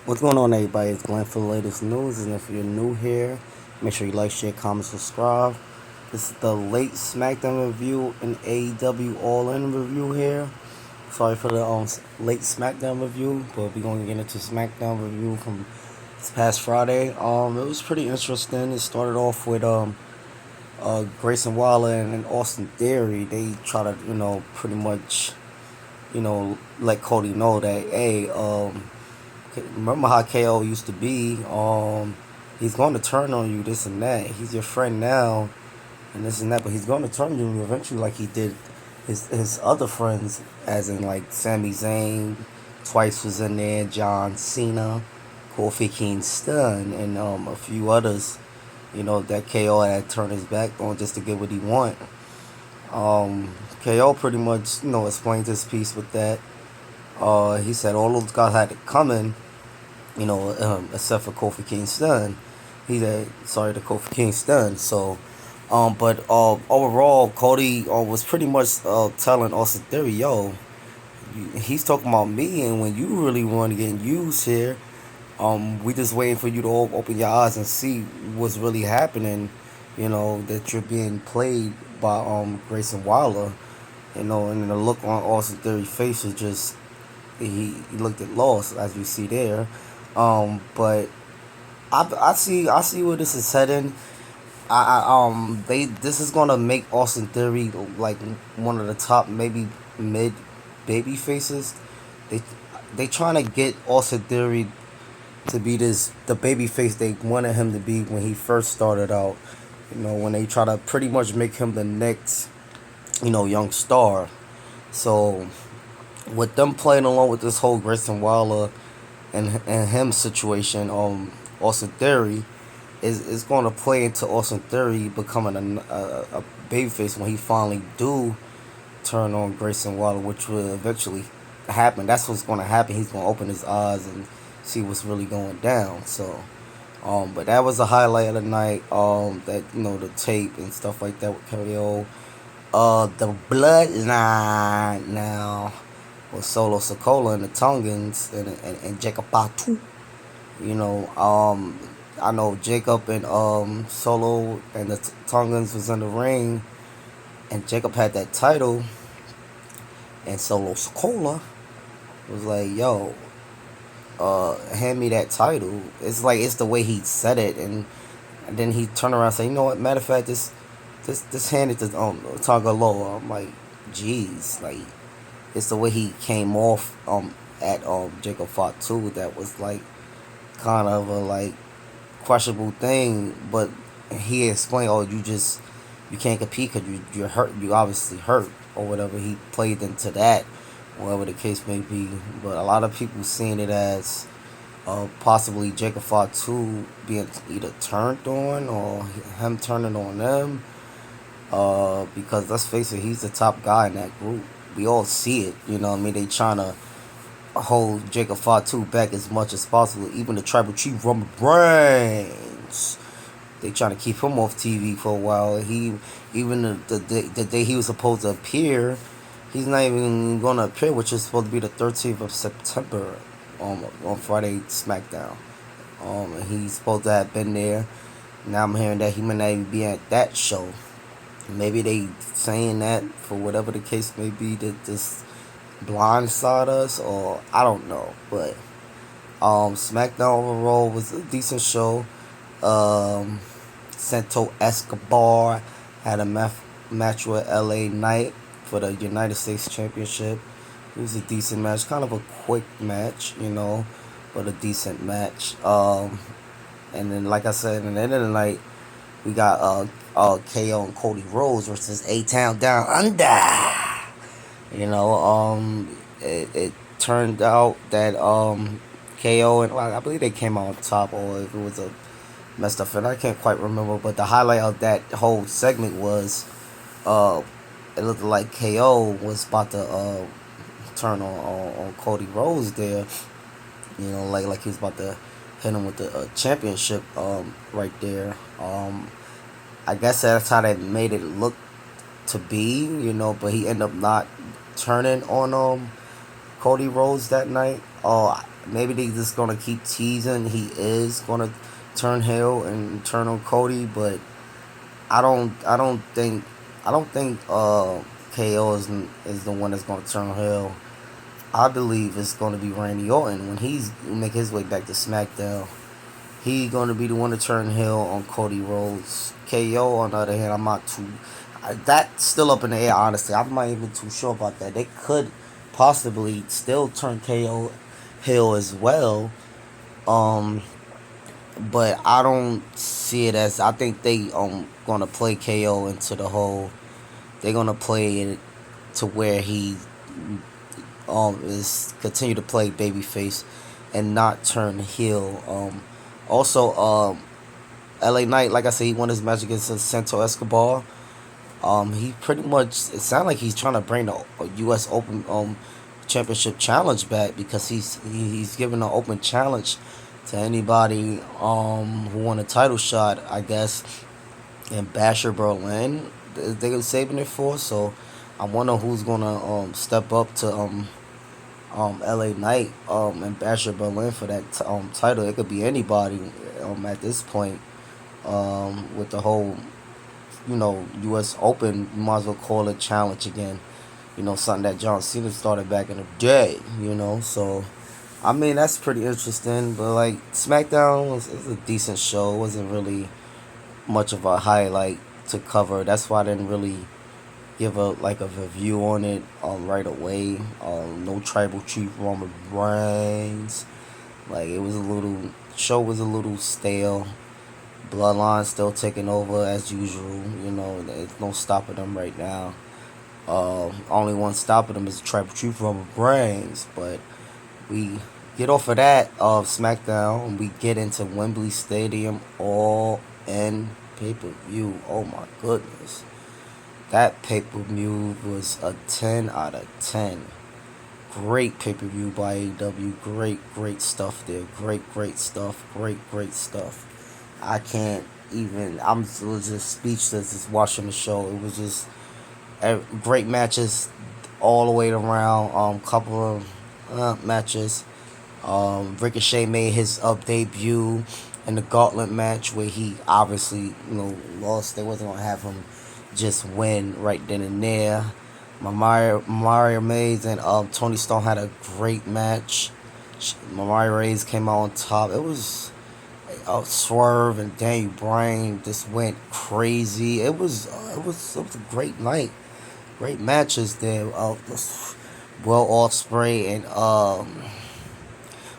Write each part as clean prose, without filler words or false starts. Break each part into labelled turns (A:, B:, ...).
A: What's going on, everybody? It's Glenn for the latest news, and if you're new here, make sure you like, share, comment, subscribe. This is the late SmackDown review and AEW All In review here. Sorry for the late SmackDown review, but we're going to get into SmackDown review from this past Friday. It was pretty interesting. It started off with Grayson Waller and Austin Theory. They try to pretty much let Cody know that remember how KO used to be. He's going to turn on you, this and that. He's your friend now, and this and that. But he's going to turn on you eventually, like he did his other friends, as in like Sami Zayn, twice was in there, John Cena, Kofi Kingston, and a few others. That KO had turned his back on just to get what he want. KO pretty much explained his piece with that. He said all those guys had it coming, except for Kofi Kingston. He said, sorry to Kofi Kingston. So, but overall, Cody was pretty much telling Austin Theory, yo, he's talking about me, and when you really want to get used here, we just waiting for you to open your eyes and see what's really happening. That you're being played by Grayson Waller. And the look on Austin Theory's face is just he looked at loss, as you see there. But I see where this is heading. They this is gonna make Austin Theory like one of the top, maybe mid baby faces. They they trying to get Austin Theory to be the baby face they wanted him to be when he first started out. When they try to pretty much make him the next young star. So with them playing along with this whole Grayson Waller and him situation, Austin Theory is going to play into Austin Theory becoming a babyface when he finally do turn on Grayson Waller, which will eventually happen. That's what's going to happen. He's going to open his eyes and see what's really going down. So, but that was the highlight of the night. That the tape and stuff like that with KO. The Bloodline now with Solo Sokola and the Tongans and Jacob Batu. I know Jacob and Solo and the Tongans was in the ring, and Jacob had that title, and Solo Sokola was like, "Yo, hand me that title." It's like it's the way he said it, and then he turned around and said, "You know what? Matter of fact, this hand it to Tonga Loa." I'm like, "Jeez, like." It's the way he came off at Jacob Fatu that was like kind of a like questionable thing, but he explained, "Oh, you can't compete because you're hurt. You obviously hurt or whatever." He played into that, whatever the case may be. But a lot of people seeing it as possibly Jacob Fatu being either turned on or him turning on them. Because let's face it, he's the top guy in that group. We all see it, what I mean? They trying to hold Jacob Fatu back as much as possible. Even the tribal chief, Roman Reigns, they trying to keep him off TV for a while. Even the day he was supposed to appear, he's not even going to appear, which is supposed to be the 13th of September on Friday SmackDown. And he's supposed to have been there. Now I'm hearing that he may not even be at that show. Maybe they saying that for whatever the case may be, that this blindside us, or I don't know. But SmackDown overall was a decent show. Santo Escobar had a match with LA Knight for the United States Championship. It was a decent match, kind of a quick match, but a decent match. And then, like I said, at the end of the night, we got KO and Cody Rhodes versus A Town Down Under. It turned out that KO and, well, I believe they came out on top, or if it was a messed up and I can't quite remember. But the highlight of that whole segment was uh, it looked like KO was about to turn on Cody Rhodes there. Like he was about to hit him with the championship right there. I guess that's how they made it look to be, but he ended up not turning on Cody Rhodes that night. Maybe they just gonna keep teasing. He is gonna turn heel and turn on Cody, but I don't think KO is the one that's gonna turn heel. I believe it's gonna be Randy Orton when he's make his way back to SmackDown. He gonna be the one to turn heel on Cody Rhodes. KO on the other hand, I'm not too. That's still up in the air. Honestly, I'm not even too sure about that. They could possibly still turn KO heel as well. Um, but I don't see it as. I think they gonna play KO into the whole. They're gonna play it to where he is continue to play babyface and not turn heel. Also, LA Knight, like I said, he won his match against Santo Escobar. He pretty much it sounds like he's trying to bring the U.S. Open Championship challenge back because he's giving an open challenge to anybody who won a title shot, I guess, in Basher Berlin. They were saving it for. So I wonder who's gonna step up to LA Knight and Basher Berlin for that title. It could be anybody at this point with the whole U.S. Open. You might as well call it challenge again. Something that John Cena started back in the day. So I mean that's pretty interesting. But like SmackDown was a decent show. It wasn't really much of a highlight to cover. That's why I didn't really give a review on it right away. No tribal chief Roman Reigns. Like it was a little show was a little stale. Bloodline still taking over as usual. There's no stopping them right now. Only one stopping them is tribal chief Roman Reigns. But we get off of that of SmackDown and we get into Wembley Stadium all in pay-per-view. Oh my goodness. That pay-per-view was a 10 out of 10. Great pay-per-view by AEW. Great stuff there. Great stuff. Great stuff. I can't even. Was just speechless just watching the show. It was just great matches all the way around. Couple of matches. Ricochet made his debut in the Gauntlet match where he obviously lost. They wasn't gonna have him just win right then and there. Mario Mays and Tony Storm had a great match. Mario Mays came out on top. It was Swerve and Bryan just went crazy. It was a great night. Great matches there. Will Ospreay and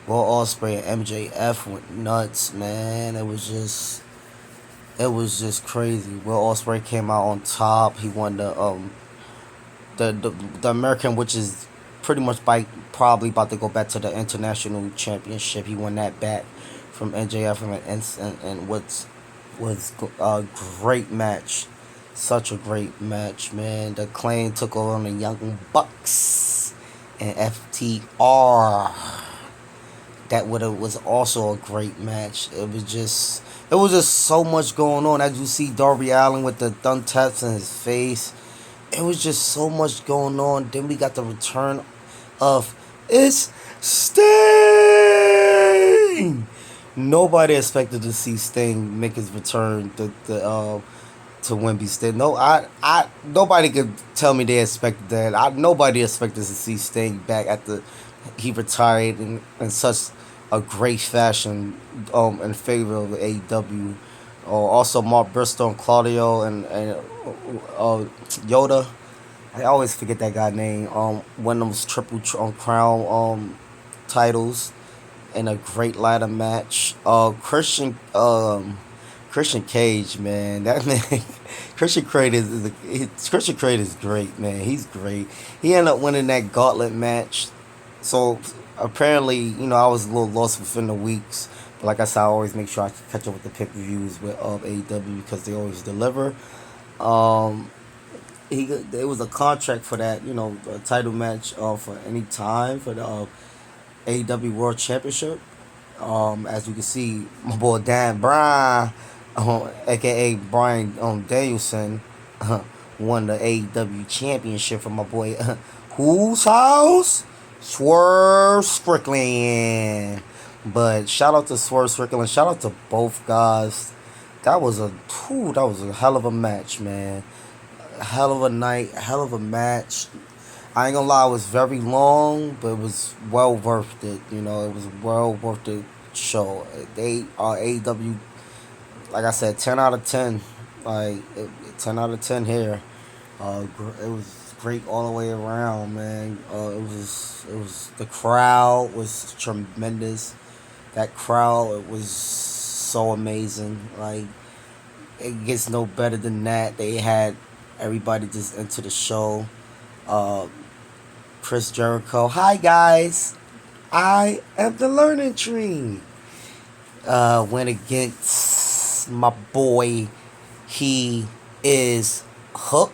A: MJF went nuts, man. It was just crazy. Will Ospreay came out on top. He won the American, which is pretty much probably about to go back to the international championship. He won that back from MJF and was a great match. Such a great match, man. The Claim took over on the Young Bucks and FTR. That was also a great match. It was just so much going on. As you see Darby Allin with the thumb taps in his face. It was just so much going on. Then we got the return of it's Sting. Nobody expected to see Sting make his return to Wembley Stadium. No, nobody could tell me they expected that. Nobody expected to see Sting back after he retired in such a great fashion in favor of AEW. Also, Mark Bristol and Claudio and Yoda. I always forget that guy's name. Won those triple crown titles in a great ladder match. Christian Cage, man, that man. Christian Cage is great, man. He's great. He ended up winning that gauntlet match. So apparently, I was a little lost within the weeks. But like I said, I always make sure I catch up with the pay-per-views of AEW because they always deliver. There was a contract for that, a title match for any time for the AEW World Championship. As you can see, my boy Bryan, aka Bryan Danielson, won the AEW Championship from my boy whose house? Swerve Strickland. But shout out to Swerve Strickland. Shout out to both guys. That was a hell of a match, man. Hell of a night, hell of a match. I ain't gonna lie, it was very long, but it was well worth it. You know, it was well worth the show. They are AEW, like I said, 10 out of 10. Like 10 out of 10 here. It was great all the way around, man. It was the crowd was tremendous. That crowd, it was so amazing. Like it gets no better than that. They had everybody just into the show. Uh, Chris Jericho, hi guys, I am the Learning Tree. Went against my boy. He is Hook,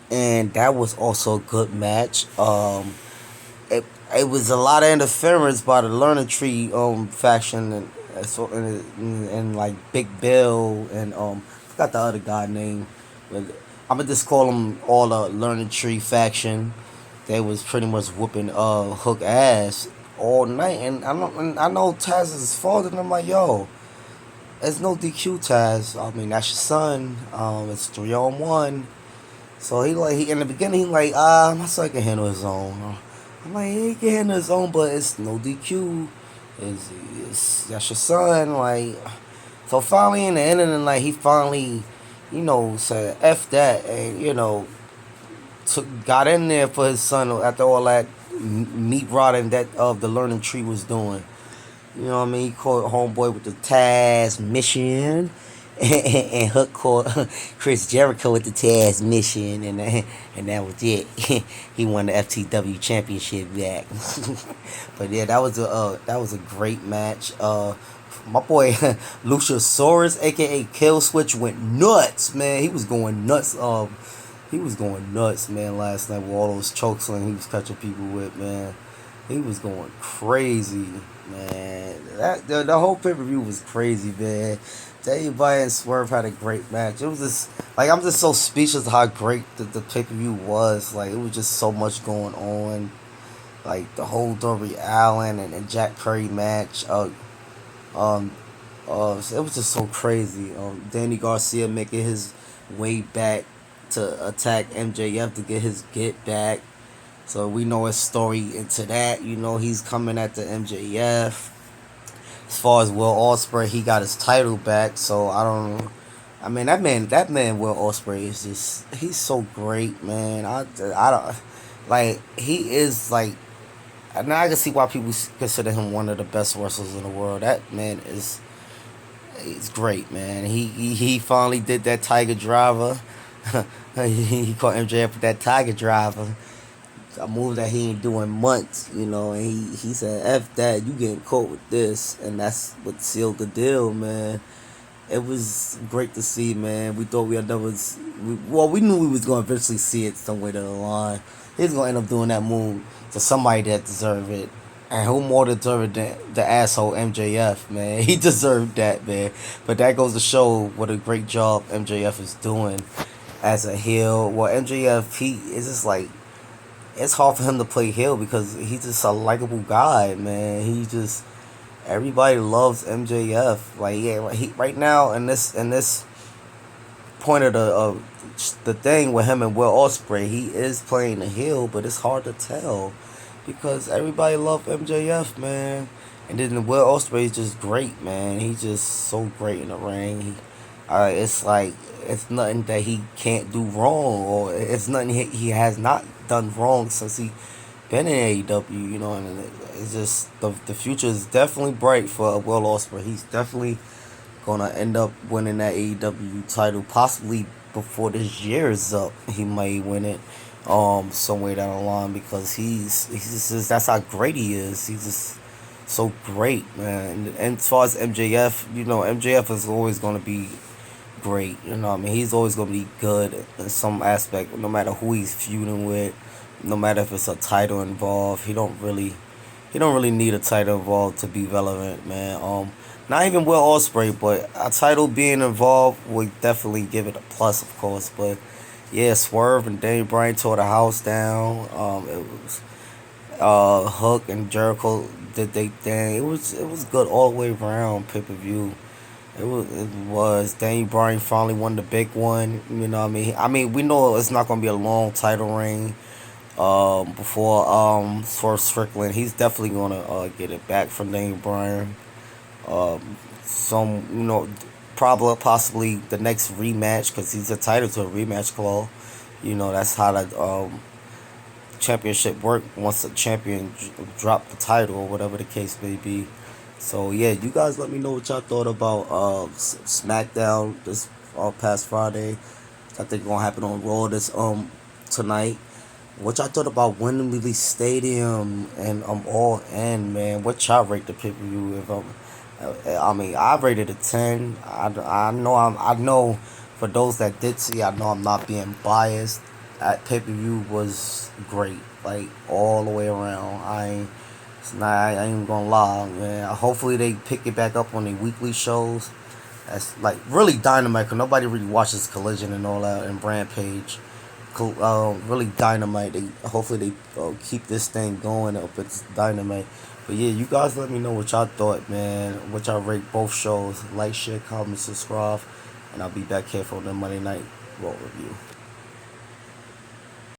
A: and that was also a good match. It was a lot of interference by the Learning Tree faction and like Big Bill and I forgot the other guy name, but I'm gonna just call them all the Learning Tree faction. They was pretty much whooping Hook ass all night, and I know Taz is fault, and I'm like, yo, there's no DQ, Taz. I mean, that's your son. It's 3-on-1. So he in the beginning he like, my son can handle his own. I'm like, he can handle his own, but it's no DQ. That's your son. Like, so finally in the end of the night, he finally, said F that, and got in there for his son after all that meat rotting that the Learning Tree was doing. You know what I mean? He caught homeboy with the Taz mission. And Hook caught Chris Jericho with the Taz mission, and that was it. He won the FTW championship back. But yeah, that was a great match. My boy Luchasaurus, aka Kill Switch, went nuts, man. He was going nuts. He was going nuts, man. Last night with all those chokes he was catching people with, man. He was going crazy, man. The whole pay per view was crazy, man. Everybody and Swerve had a great match. It was just like I'm just so speechless how great the pay per view was. Like it was just so much going on. Like the whole Darby Allin and Jack Perry match. It was just so crazy. Danny Garcia making his way back to attack MJF to get his get back. So we know his story into that. He's coming at the MJF. As far as Will Ospreay, he got his title back. So I don't know. I mean that man Will Ospreay is he's so great, man. I don't like he is like. Now I can see why people consider him one of the best wrestlers in the world. That man he's great, man. He finally did that Tiger Driver. He caught MJF with that Tiger Driver. A move that he ain't doing months, and he said, F that, you getting caught with this, and that's what sealed the deal, man. It was great to see, man. We thought we knew we was going to eventually see it somewhere down the line. He was going to end up doing that move to somebody that deserved it. And who more deserved than the asshole MJF, man. He deserved that, man. But that goes to show what a great job MJF is doing as a heel. Well, MJF, he is just like, it's hard for him to play heel because he's just a likable guy, man. Everybody loves MJF. Like, yeah, right now in this point of the thing with him and Will Ospreay, he is playing the heel, but it's hard to tell because everybody loves MJF, man. And then Will Ospreay is just great, man. He's just so great in the ring. It's like it's nothing that he can't do wrong, or it's nothing he has not done wrong since he been in AEW. And it's just the future is definitely bright for Will Ospreay. He's definitely gonna end up winning that AEW title, possibly before this year is up. He may win it somewhere down the line because he's just that's how great he is. He's just so great, man. And as far as MJF, MJF is always gonna be great. He's always gonna be good in some aspect, no matter who he's feuding with, no matter if it's a title involved. He don't really need a title involved to be relevant, man. Not even Will Ospreay, but a title being involved would definitely give it a plus, of course. But yeah, Swerve and Bryan tore the house down. Hook and Jericho did they thing. It was good all the way around pay per view. It was. Daniel Bryan finally won the big one. You know what I mean? I mean, we know it's not gonna be a long title reign. Before for Strickland, he's definitely gonna get it back from Daniel Bryan. Some probably possibly the next rematch because he's entitled to a rematch clause. That's how the championship work once a champion drop the title or whatever the case may be. So yeah, you guys let me know what y'all thought about SmackDown this past Friday. I think gonna happen on Raw this tonight. What y'all thought about Wembley Stadium and All In, man? What y'all rate the pay per view? I mean, I rated a 10. I know for those that did see, I know I'm not being biased. That pay per view was great, like all the way around. I ain't gonna lie, man. Hopefully they pick it back up on the weekly shows. That's like really dynamite. Cause nobody really watches Collision and all that and Rampage. Really dynamite. Hopefully they keep this thing going up. It's dynamite. But yeah, you guys let me know what y'all thought, man. What y'all rate both shows. Like, share, comment, subscribe, and I'll be back here for the Monday Night Raw review.